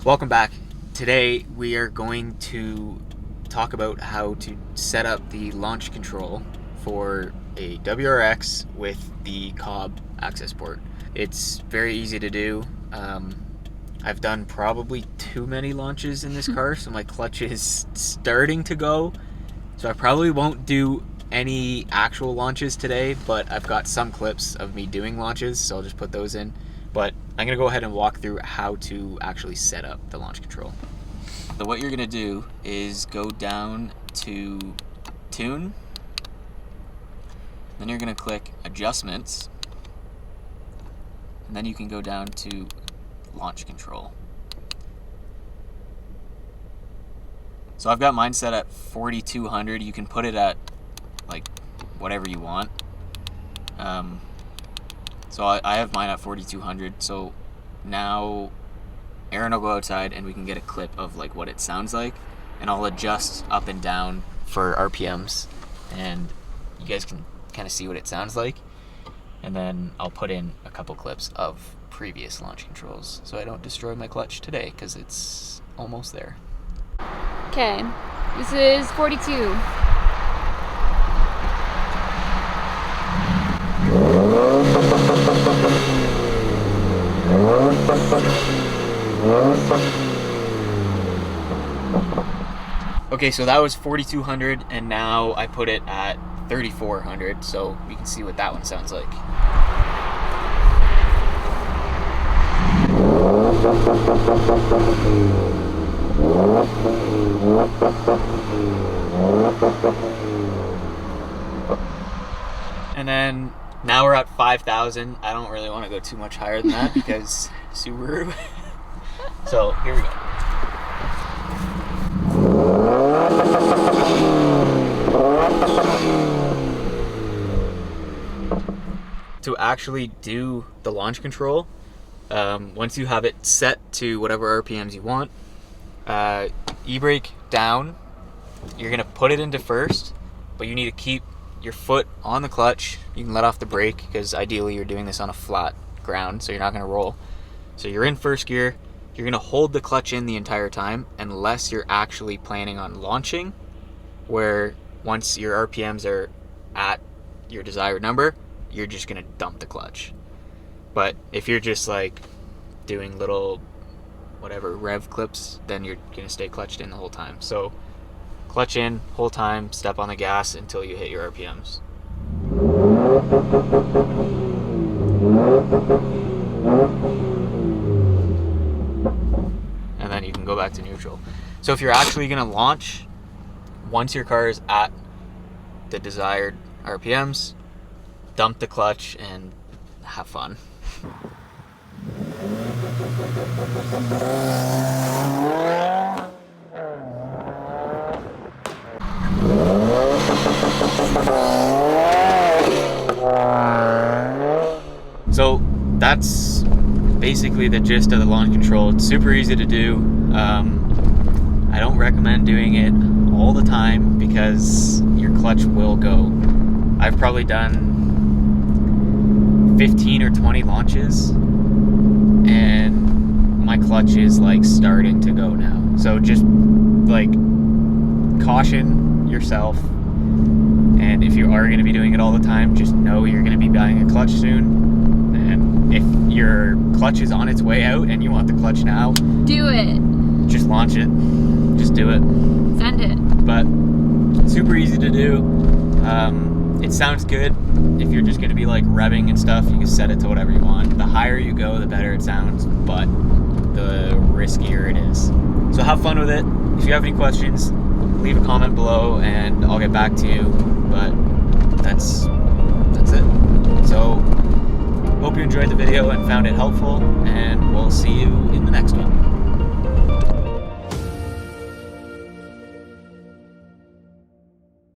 Welcome back. Today we are going to talk about how to set up the launch control for a WRX with the Cobb access port. It's very easy to do. I've done probably too many launches in this car, so my clutch is starting to go. So I probably won't do any actual launches today, but I've got some clips of me doing launches, so I'll just put those in. But I'm going to go ahead and walk through how to actually set up the launch control. So what you're going to do is go down to Tune, then you're going to click Adjustments, and then you can go down to Launch Control. So I've got mine set at 4200. You can put it at like whatever you want. So I have mine at 4200. So now Aaron will go outside and we can get a clip of like what it sounds like, and I'll adjust up and down for RPMs, and you guys can kind of see what it sounds like. And then I'll put in a couple clips of previous launch controls so I don't destroy my clutch today because it's almost there. Okay, this is 42. Okay, so that was 4200, and now I put it at 3400, so we can see what that one sounds like. And then now we're at 5000. I don't really want to go too much higher than that because Subaru. So here we go. To actually do the launch control, once you have it set to whatever RPMs you want, e-brake down, you're going to put it into first, but you need to keep your foot on the clutch. You can let off the brake because ideally you're doing this on a flat ground, so you're not going to roll. So you're in first gear. You're going to hold the clutch in the entire time unless you're actually planning on launching, where once your RPMs are at your desired number, you're just going to dump the clutch. But if you're just like doing little whatever rev clips, then you're going to stay clutched in the whole time. So clutch in whole time, step on the gas until you hit your RPMs. And then you can go back to neutral. So if you're actually going to launch, once your car is at the desired RPMs, dump the clutch and have fun. So that's basically the gist of the launch control. It's super easy to do. I don't recommend doing it all the time because your clutch will go. I've probably done 15 or 20 launches and my clutch is like starting to go now. So just like caution yourself, and if you are going to be doing it all the time, just know you're going to be buying a clutch soon. And if your clutch is on its way out and you want the clutch now, Do it. just launch it. Just do it. Send it. But super easy to do. It sounds good. If you're just going to be like revving and stuff, you can set it to whatever you want. The higher you go, the better it sounds, but the riskier it is. So have fun with it. If you have any questions, leave a comment below and I'll get back to you. But that's it. So hope you enjoyed the video and found it helpful, and we'll see you in the next one.